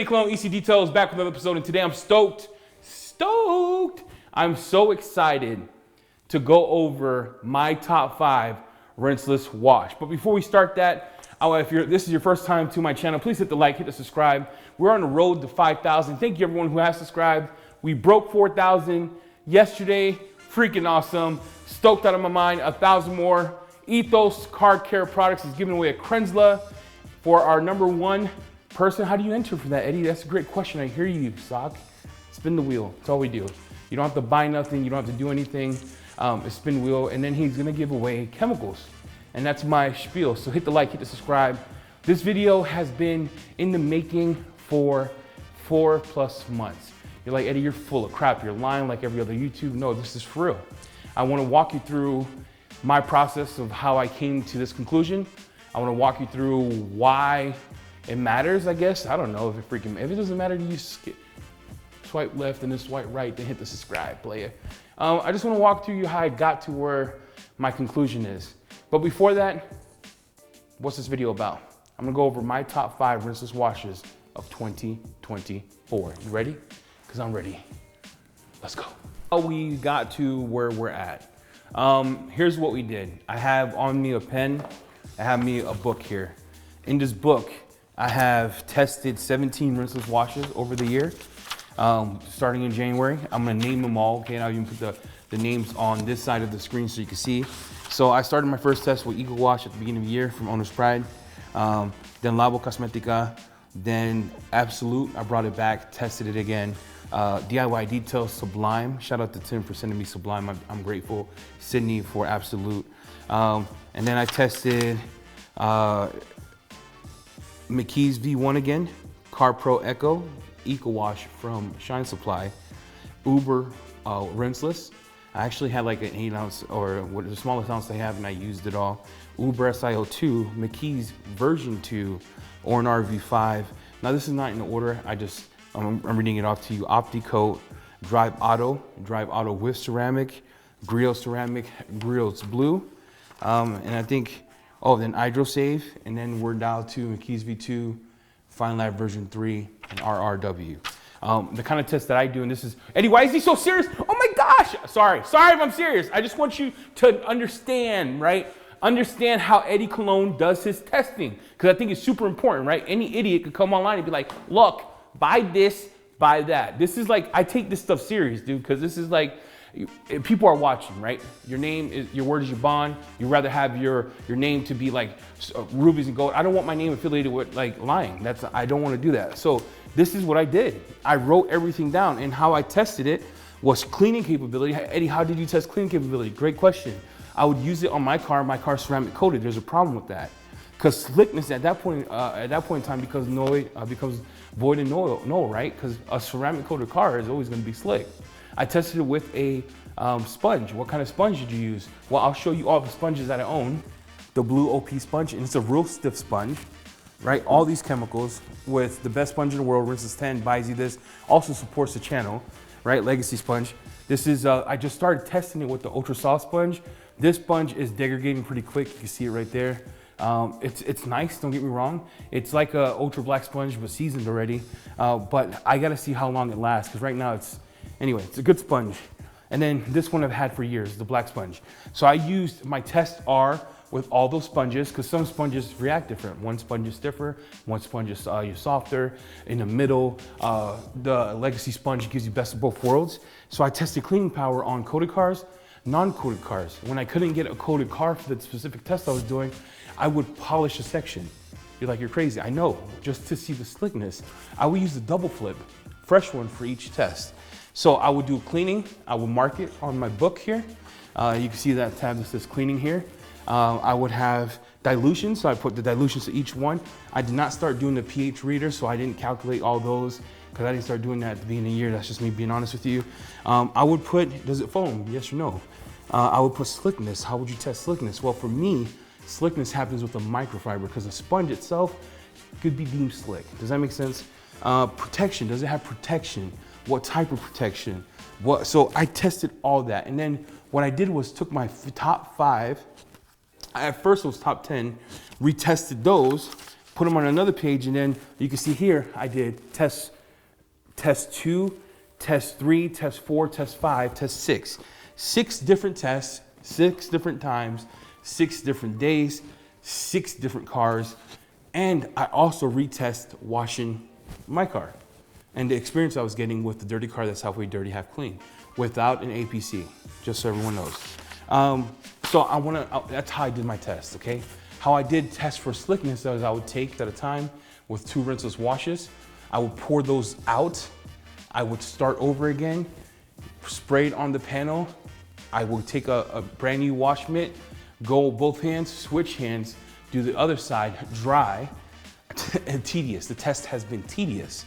Hey Clone, EC Details back with another episode, and today I'm stoked. I'm so excited to go over my top 5 rinseless wash. But before we start that, if this is your first time to my channel, please hit the like, hit the subscribe. We're on the road to 5,000. Thank you everyone who has subscribed. We broke 4,000 yesterday. Freaking awesome. Stoked out of my mind. 1,000 more. Ethos Car Care Products is giving away a Rinseless for our #1 person. How do you enter for that, Eddie? That's a great question. I hear you, Sock. Spin the wheel. That's all we do. You don't have to buy nothing. You don't have to do anything. It's spin the wheel, and then he's gonna give away chemicals. And that's my spiel. So hit the like, hit the subscribe. This video has been in the making for 4+ months. You're like, Eddie, you're full of crap. You're lying like every other YouTube. No, this is for real. I wanna walk you through my process of how I came to this conclusion. I wanna walk you through why it matters, I guess. I don't know if it doesn't matter to you, swipe left and then swipe right, then hit the subscribe, player. I just want to walk through you how I got to where my conclusion is. But before that, what's this video about? I'm gonna go over my top 5 rinseless washes of 2024. You ready? Because I'm ready. Let's go. How we got to where we're at. Here's what we did. I have on me a pen. I have me a book here. In this book, I have tested 17 rinseless washes over the year, starting in January. I'm gonna name them all, okay? And I'll even put the names on this side of the screen so you can see. So I started my first test with Eco Wash at the beginning of the year from Owner's Pride, then Labo Cosmetica, then Absolute. I brought it back, tested it again. DIY Details Sublime. Shout out to Tim for sending me Sublime. I'm grateful. Sydney for Absolute. And then I tested McKee's V1 again, Car Pro Echo, Eco Wash from Shine Supply, Uber Rinseless. I actually had like an 8 ounce or the smallest ounce they have, and I used it all. Uber SiO2, McKee's version 2, Ornar V5. Now this is not in order. I'm reading it off to you. OptiCoat, Drive Auto with ceramic, Griot ceramic, Griot's blue, and I think. Oh, then HydroSave, and then we're down to McKee's V2, Feynlab version 3, and RRW. The kind of test that I do, and this is, Eddie, why is he so serious? Oh my gosh! Sorry if I'm serious. I just want you to understand, right? Understand how Eddie Cologne does his testing, because I think it's super important, right? Any idiot could come online and be like, look, buy this, buy that. This is like, I take this stuff serious, dude, because this is like, people are watching, right? Your word is your bond. You'd rather have your name to be like rubies and gold. I don't want my name affiliated with like lying. I don't want to do that. So this is what I did. I wrote everything down, and how I tested it was cleaning capability. Eddie, how did you test cleaning capability? Great question. I would use it on my car. My car's ceramic coated. There's a problem with that, because slickness at that point in time becomes void and null, right? Because a ceramic coated car is always going to be slick. I tested it with a sponge. What kind of sponge did you use? Well, I'll show you all the sponges that I own. The blue OP sponge, and it's a real stiff sponge, right? All these chemicals with the best sponge in the world, Rinseless 10, buys you this, also supports the channel, right? Legacy sponge. This is, I just started testing it with the ultra soft sponge. This sponge is degrading pretty quick. You can see it right there. It's nice, don't get me wrong. It's like a ultra black sponge, but seasoned already. But I gotta see how long it lasts, because right now anyway, it's a good sponge. And then this one I've had for years, the black sponge. So I used my test R with all those sponges, because some sponges react different. One sponge is stiffer, one sponge is softer. In the middle, the legacy sponge gives you best of both worlds. So I tested cleaning power on coated cars, non-coated cars. When I couldn't get a coated car for the specific test I was doing, I would polish a section. You're like, you're crazy. I know, just to see the slickness. I would use the double flip, fresh one for each test. So I would do cleaning. I would mark it on my book here. You can see that tab that says cleaning here. I would have dilution, so I put the dilutions to each one. I did not start doing the pH reader, so I didn't calculate all those, because I didn't start doing that at the beginning of the year. That's just me being honest with you. I would put, does it foam? Yes or no? I would put slickness. How would you test slickness? Well, for me, slickness happens with a microfiber, because the sponge itself could be deemed slick. Does that make sense? Protection, does it have protection? What type of protection? So I tested all that. And then what I did was took my top 5, at first it was top 10, retested those, put them on another page, and then you can see here, I did test 2, test 3, test 4, test 5, test 6. 6 different tests, 6 different times, 6 different days, 6 different cars. And I also retest washing my car. And the experience I was getting with the dirty car that's halfway dirty, half clean, without an APC, just so everyone knows. So that's how I did my test, okay? How I did test for slickness is I would take at a time with 2 rinseless washes. I would pour those out. I would start over again, spray it on the panel. I would take a brand new wash mitt, go both hands, switch hands, do the other side, dry, and tedious. The test has been tedious.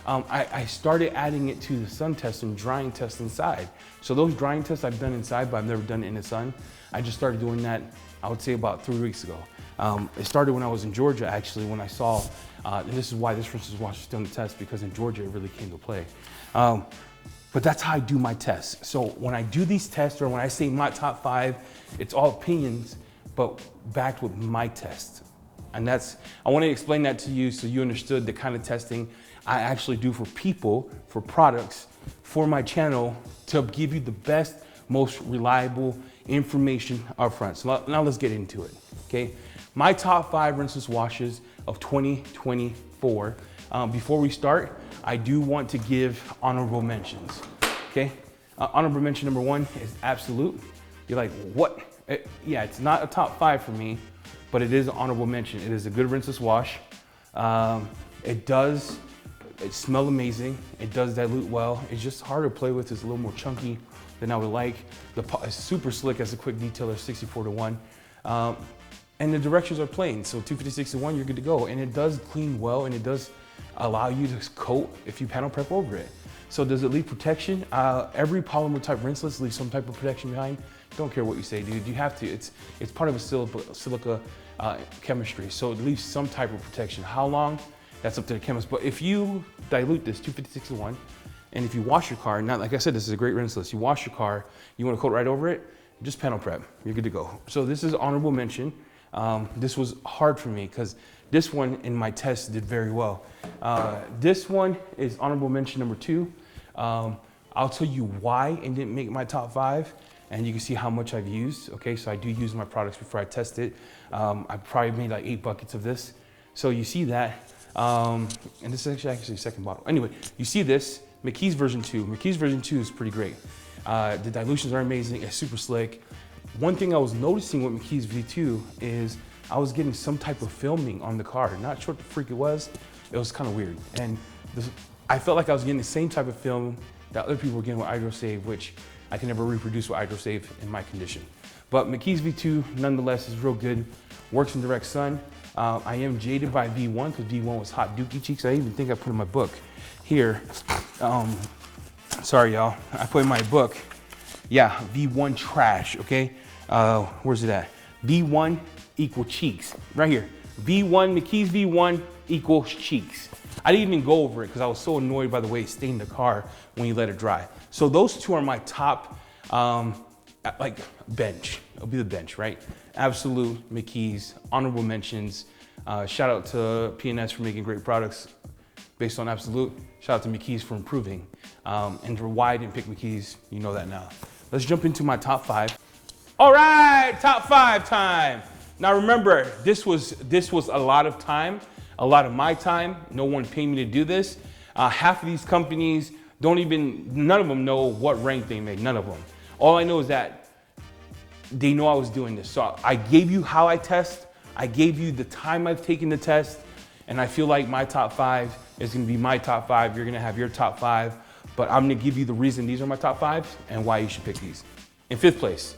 I started adding it to the sun test and drying test inside. So those drying tests I've done inside, but I've never done it in the sun. I just started doing that, I would say about 3 weeks ago. It started when I was in Georgia, actually, when I saw, and this is why this rinseless wash is still in the test, because in Georgia it really came to play. But that's how I do my tests. So when I do these tests, or when I say my top 5, it's all opinions, but backed with my tests. And I want to explain that to you so you understood the kind of testing I actually do for people, for products, for my channel, to give you the best, most reliable information up front. So now let's get into it, okay? My top 5 rinseless washes of 2024. Before we start, I do want to give honorable mentions, okay? Honorable mention number 1 is Absolute. You're like, what? Yeah, it's not a top 5 for me, but it is an honorable mention. It is a good rinseless wash. It smells amazing. It does dilute well. It's just hard to play with. It's a little more chunky than I would like. It's super slick as a quick detailer, 64-1. And the directions are plain. So 256-1, you're good to go. And it does clean well, and it does allow you to coat if you panel prep over it. So does it leave protection? Every polymer type rinseless leaves some type of protection behind. Don't care what you say, dude. You have to. It's part of a silica chemistry, so it leaves some type of protection. How long? That's up to the chemist. But if you dilute this 256-1, and if you wash your car, not like I said, this is a great rinseless. You wash your car, you want to coat right over it, just panel prep. You're good to go. So this is honorable mention. This was hard for me because this one in my test did very well. This one is honorable mention number 2. I'll tell you why it didn't make my top 5. And you can see how much I've used. Okay, so I do use my products before I test it. I probably made like 8 buckets of this. So you see that. And this is actually the second bottle. Anyway, you see this, McKee's version 2. McKee's version 2 is pretty great. The dilutions are amazing, it's super slick. One thing I was noticing with McKee's V2 is I was getting some type of filming on the car. Not sure what the freak it was kind of weird. And I felt like I was getting the same type of film that other people were getting with HydroSave, which I can never reproduce with HydroSave in my condition. But McKee's V2, nonetheless, is real good. Works in direct sun. I am jaded by V1 because V1 was hot dookie cheeks. I even think I put in my book here. Sorry, y'all. I put in my book. Yeah, V1 trash, okay? Where's it at? V1 equal cheeks. Right here. V1, McKee's V1 equals cheeks. I didn't even go over it because I was so annoyed by the way it stained the car when you let it dry. So those 2 are my top, like bench. It'll be the bench, right? Absolute, McKee's, honorable mentions. Shout out to P&S for making great products based on Absolute. Shout out to McKee's for improving. And for why I didn't pick McKee's, you know that now. Let's jump into my top 5. All right, top 5 time. Now remember, this was a lot of time, a lot of my time. No one paid me to do this. Half of these companies none of them know what rank they made, none of them. All I know is that they know I was doing this. So I gave you how I test, I gave you the time I've taken the test, and I feel like my top 5 is gonna be my top 5. You're gonna have your top 5, but I'm gonna give you the reason these are my top 5s and why you should pick these. In 5th place,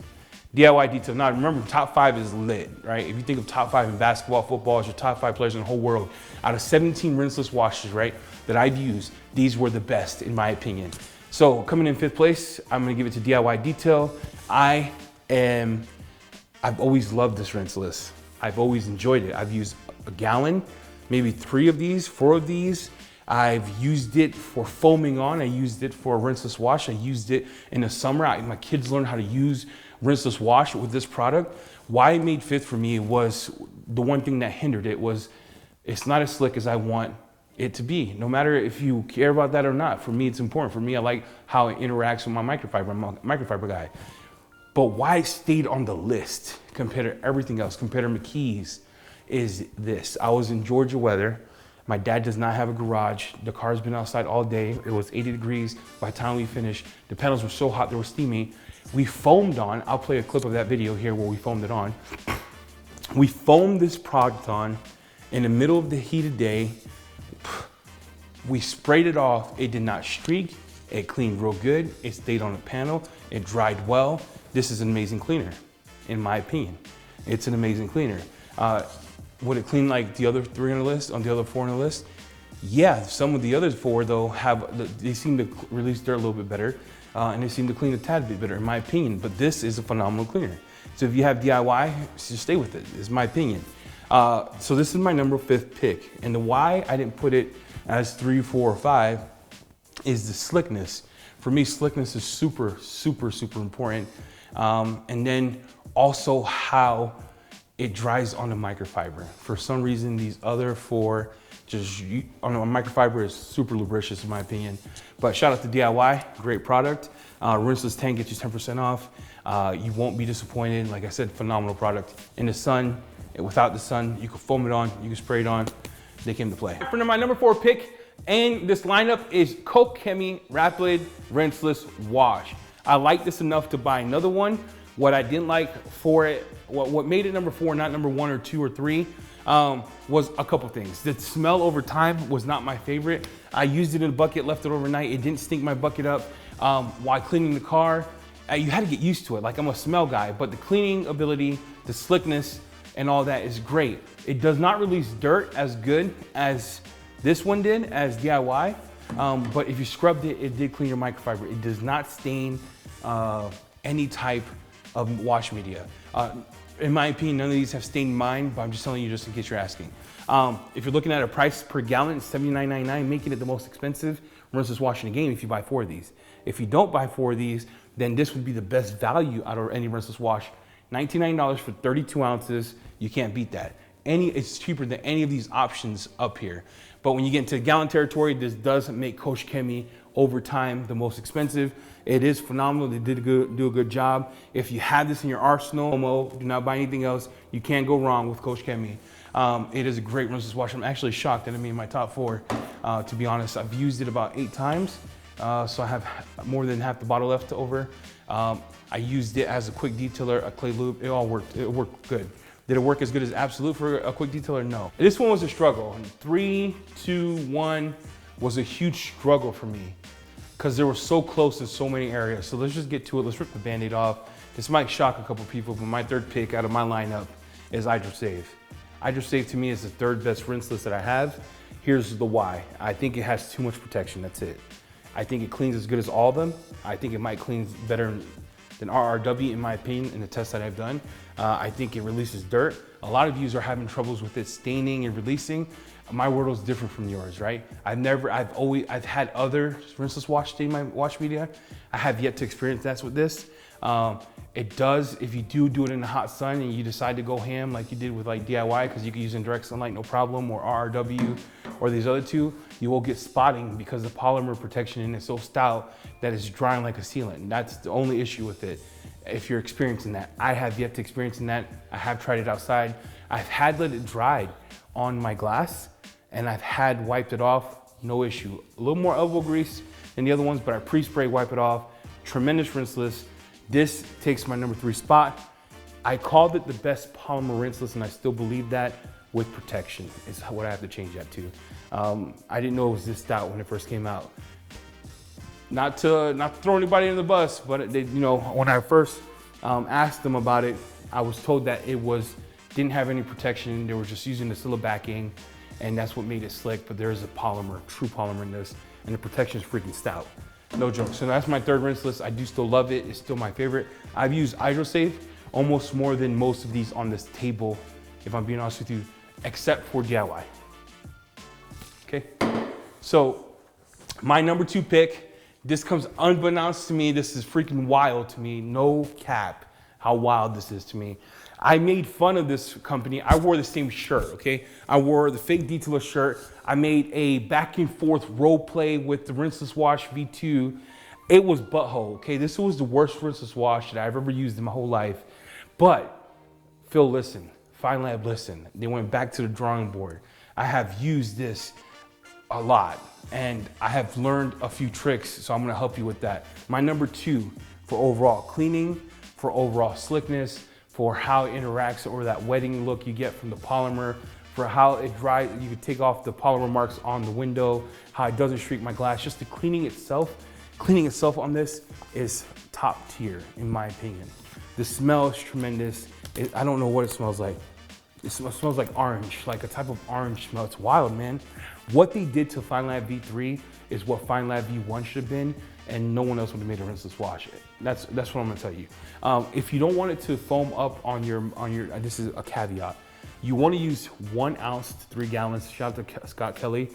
DIY detail. Now remember, top 5 is lit, right? If you think of top 5 in basketball, football, it's your top 5 players in the whole world. Out of 17 rinseless washes, right, that I've used, these were the best in my opinion. So coming in 5th place, I'm gonna give it to DIY detail. I've always loved this rinseless. I've always enjoyed it. I've used a gallon, maybe 3 of these, 4 of these. I've used it for foaming on. I used it for a rinseless wash. I used it in the summer. My kids learned how to use rinseless wash with this product. Why it made 5th for me was the one thing that hindered it was It's not as slick as I want it to be, no matter if you care about that or not. For me, it's important. For me, I like how it interacts with my microfiber. I'm a microfiber guy. But why it stayed on the list compared to everything else, compared to McKee's, is this. I was in Georgia weather. My dad does not have a garage. The car's been outside all day. It was 80 degrees by the time we finished. The pedals were so hot, they were steamy. We foamed on, I'll play a clip of that video here where we foamed it on. We foamed this product on in the middle of the heat of day. We sprayed it off. It did not streak. It cleaned real good. It stayed on the panel. It dried well. This is an amazing cleaner, in my opinion. It's an amazing cleaner. Would it clean like the other 3 on the list, on the other 4 on the list? Yeah, some of the other 4 though they seem to release dirt a little bit better, and they seem to clean a tad bit better, in my opinion. But this is a phenomenal cleaner. So if you have DIY, just stay with it. Is my opinion. So this is my number 5th pick, and the why I didn't put it as 3, 4, or 5 is the slickness. For me, slickness is super, super, super important. And then also how it dries on the microfiber. For some reason, these other 4 on a microfiber is super lubricious in my opinion. But shout out to DIY, great product. Rinseless 10 gets you 10% off. You won't be disappointed. Like I said, phenomenal product. In the sun, without the sun, you can foam it on, you can spray it on. They came to play. For my number 4 pick in this lineup is Koch Chemie Rapid Rinseless Wash. I like this enough to buy another one. What I didn't like for it, what made it number 4, not number 1 or 2 or 3, was a couple things. The smell over time was not my favorite. I used it in a bucket, left it overnight. It didn't stink my bucket up. While cleaning the car, you had to get used to it. Like, I'm a smell guy, but the cleaning ability, the slickness, and all that is great. It does not release dirt as good as this one did, as DIY. But if you scrubbed it, it did clean your microfiber. It does not stain any type of wash media. In my opinion, none of these have stained mine, but I'm just telling you just in case you're asking. If you're looking at a price per gallon, $79.99, making it the most expensive rinseless wash in the game if you buy 4 of these. If you don't buy 4 of these, then this would be the best value out of any rinseless wash. $99 for 32 ounces, you can't beat that. It's cheaper than any of these options up here. But when you get into gallon territory, this does make Koch Chemie over time the most expensive. It is phenomenal. They did do a good job. If you have this in your arsenal, do not buy anything else. You can't go wrong with Koch Chemie. It is a great rinseless wash. I'm actually shocked that it made my top 4. To be honest, I've used it about 8 times. So I have more than half the bottle left over. I used it as a quick detailer, a clay lube. It all worked. It worked good. Did it work as good as Absolute for a quick detailer? No. This one was a struggle. 3, 2, 1 was a huge struggle for me because they were so close in so many areas. So let's just get to it. Let's rip the Band-Aid off. This might shock a couple people, but my 3rd pick out of my lineup is HydroSave. HydroSave to me is the 3rd best rinseless that I have. Here's the why. I think it has too much protection, that's it. I think it cleans as good as all of them. I think it might clean better than RRW in my opinion in the tests that I've done. I think it releases dirt. A lot of you are having troubles with it staining and releasing. My world is different from yours, right? I've had other rinseless wash stain my wash media. I have yet to experience that with this. It does, if you do it in the hot sun and you decide to go ham like you did with like DIY, because you can use it in direct sunlight, no problem, or RRW, or these other 2, you will get spotting because the polymer protection in it is so stout that it's drying like a sealant. That's the only issue with it. If you're experiencing that, I have yet to experience that. I have tried it outside. I've had let it dry on my glass and I've had wiped it off, no issue. A little more elbow grease than the other ones, but I pre-spray, wipe it off. Tremendous rinseless. This takes my number 3 spot. I called it the best polymer rinseless and I still believe that, with protection is what I have to change that to. I didn't know it was this stout when it first came out. Not to throw anybody in the bus, but they, when I first asked them about it, I was told that it didn't have any protection. They were just using the Scylla backing, and that's what made it slick. But there is a polymer, true polymer in this, and the protection is freaking stout. No joke. So that's my 3rd rinseless. I do still love it. It's still my favorite. I've used HydroSave almost more than most of these on this table, if I'm being honest with you, except for DIY. Okay. So my number 2 pick. This comes unbeknownst to me. This is freaking wild to me. No cap how wild this is to me. I made fun of this company. I wore the same shirt, okay? I wore the fake detailer shirt. I made a back and forth role play with the Rinseless Wash V2. It was butthole, okay? This was the worst Rinseless Wash that I've ever used in my whole life. But Phil, listen, Feynlab, listen. They went back to the drawing board. I have used this a lot and I have learned a few tricks, so I'm gonna help you with that. My number 2 for overall cleaning, for overall slickness, for how it interacts or that wetting look you get from the polymer, for how it dries, you can take off the polymer marks on the window, how it doesn't streak my glass. Just the cleaning itself on this is top tier in my opinion. The smell is tremendous. I don't know what it smells like. It smells like orange, like a type of orange smell. It's wild, man. What they did to Feynlab V3 is what Feynlab V1 should have been, and no one else would have made a rinseless wash. That's what I'm gonna tell you. If you don't want it to foam up on your, this is a caveat. You wanna use 1 ounce to 3 gallons. Shout out to Scott Kelly.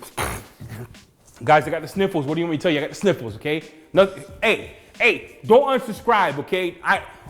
Guys, I got the sniffles. What do you want me to tell you? I got the sniffles, okay? Hey, don't unsubscribe, okay?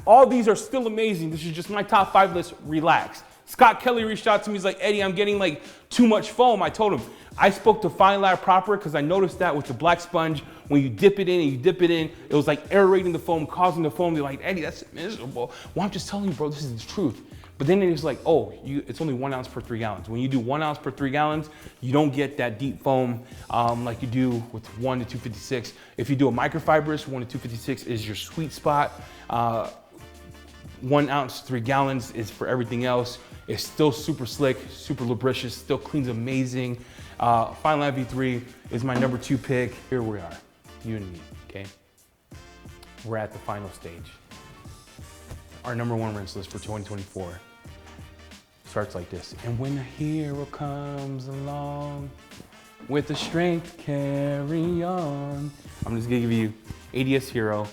All these are still amazing. This is just my top 5 list. Relax. Scott Kelly reached out to me. He's like, Eddie, I'm getting like too much foam. I told him, I spoke to Feynlab proper because I noticed that with the black sponge, when you dip it in, it was like aerating the foam, causing the foam. They're like, Eddie, that's miserable. Well, I'm just telling you, bro, this is the truth. But then it's like, oh, it's only 1 ounce per 3 gallons. When you do 1 ounce per 3 gallons, you don't get that deep foam like you do with 1 to 256. If you do a microfibrous, 1 to 256 is your sweet spot. 1 ounce, 3 gallons is for everything else. It's still super slick, super lubricious, still cleans amazing. Feynlab V3 is my number 2 pick. Here we are, you and me, okay? We're at the final stage. Our number 1 rinseless for 2024 starts like this. And when a hero comes along with the strength, carry on. I'm just gonna give you ADS Hero.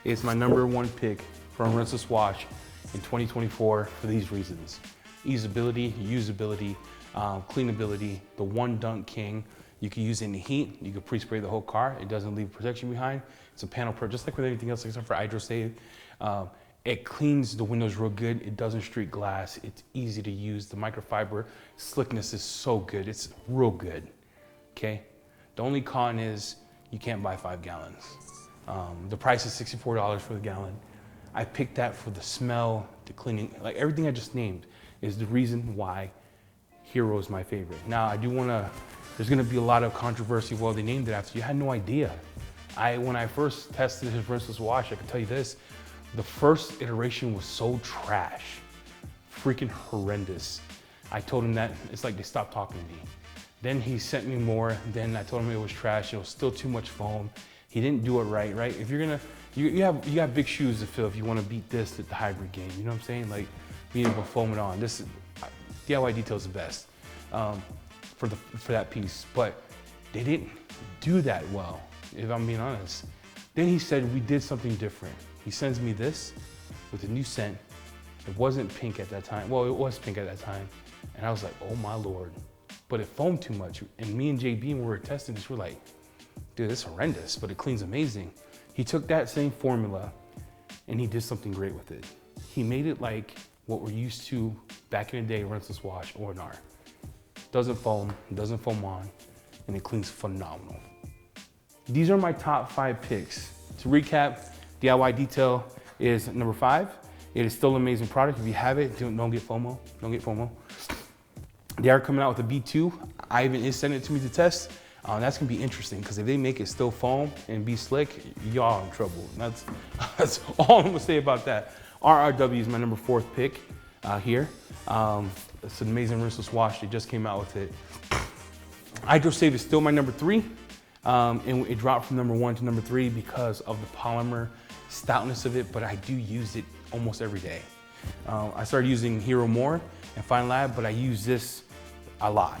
It's my number 1 pick for a rinseless wash in 2024 for these reasons. Easeability, usability, cleanability, the one dunk king. You can use it in the heat. You can pre-spray the whole car. It doesn't leave protection behind. It's a panel pro, just like with anything else except for HydroSave. It cleans the windows real good. It doesn't streak glass. It's easy to use. The microfiber slickness is so good. It's real good, okay? The only con is you can't buy 5 gallons. The price is $64 for the gallon. I picked that for the smell, the cleaning, like everything I just named is the reason why Hero is my favorite. Now, I do wanna, there's gonna be a lot of controversy, well, they named it after you. I had no idea. When I first tested his rinseless wash, I can tell you this, the first iteration was so trash, freaking horrendous. I told him that, it's like they stopped talking to me. Then he sent me more, then I told him it was trash, it was still too much foam. He didn't do it right? If you're gonna, you have big shoes to fill if you wanna beat this at the hybrid game, you know what I'm saying? Like, being able to foam it on. This is, DIY Detail's the best for that piece, but they didn't do that well, if I'm being honest. Then he said, we did something different. He sends me this with a new scent. It wasn't pink at that time. Well, it was pink at that time. And I was like, oh my Lord. But it foamed too much. And me and JB, when we were testing this, we're like, dude, it's horrendous, but it cleans amazing. He took that same formula and he did something great with it. He made it like what we're used to back in the day, rinseless wash or NAR. Doesn't foam on, and it cleans phenomenal. These are my top 5 picks. To recap, DIY Detail is number 5. It is still an amazing product. If you have it, don't get FOMO. Don't get FOMO. They are coming out with a V2. Ivan is sending it to me to test. That's gonna be interesting because if they make it still foam and be slick, y'all in trouble. That's all I'm gonna say about that. RRW is my number 4th pick here. It's an amazing rinseless wash. They just came out with it. HydroSave is still my number 3. And it dropped from number 1 to number 3 because of the polymer stoutness of it, but I do use it almost every day. I started using Hero more and Feynlab, but I use this a lot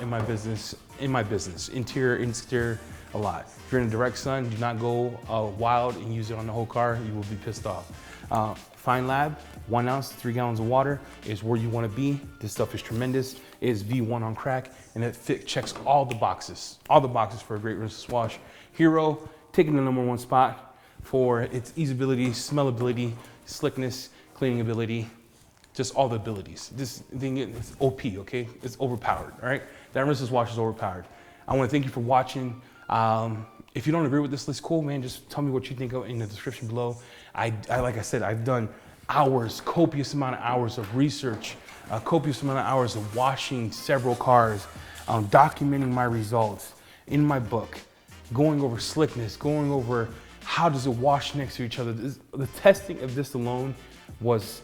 in my business, interior, exterior, a lot. If you're in the direct sun, do not go wild and use it on the whole car. You will be pissed off. Feynlab, 1 ounce, 3 gallons of water is where you want to be. This stuff is tremendous. It is V1 on crack, and it checks all the boxes for a great rinseless wash. Hero, taking the number 1 spot for its easeability, smellability, slickness, cleaning ability. just all the abilities. This thing is OP, okay? It's overpowered, all right? That Rinseless wash is overpowered. I want to thank you for watching. If you don't agree with this list, cool, man, just tell me what you think in the description below. Like I said, I've done hours, copious amount of hours of research, copious amount of hours of washing several cars, documenting my results in my book, going over slickness, going over how does it wash next to each other. The testing of this alone was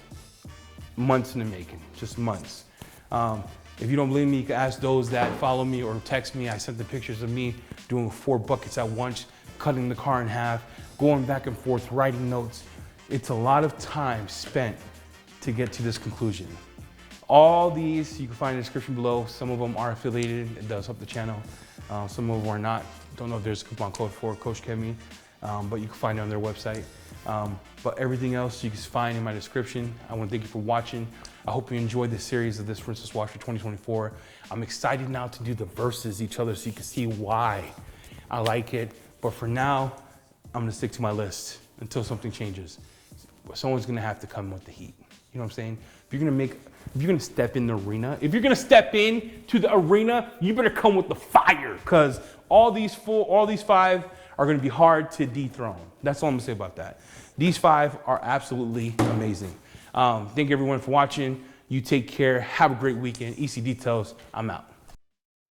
months in the making, just months. If you don't believe me, you can ask those that follow me or text me. I sent the pictures of me doing 4 buckets at once, cutting the car in half, going back and forth, writing notes. It's a lot of time spent to get to this conclusion. All these you can find in the description below. Some of them are affiliated. It does help the channel. Some of them are not. Don't know if there's a coupon code for Koch Chemie, but you can find it on their website. But everything else you can find in my description. I want to thank you for watching. I hope you enjoyed this series of this Rinseless Wash for 2024. I'm excited now to do the versus each other so you can see why I like it. But for now, I'm gonna stick to my list until something changes. Someone's gonna have to come with the heat. You know what I'm saying? If you're gonna step in the arena, if you're gonna step in to the arena, you better come with the fire, because all these 5 are gonna be hard to dethrone. That's all I'm gonna say about that. These 5 are absolutely amazing. Thank you everyone for watching. You take care. Have a great weekend. EC Details, I'm out.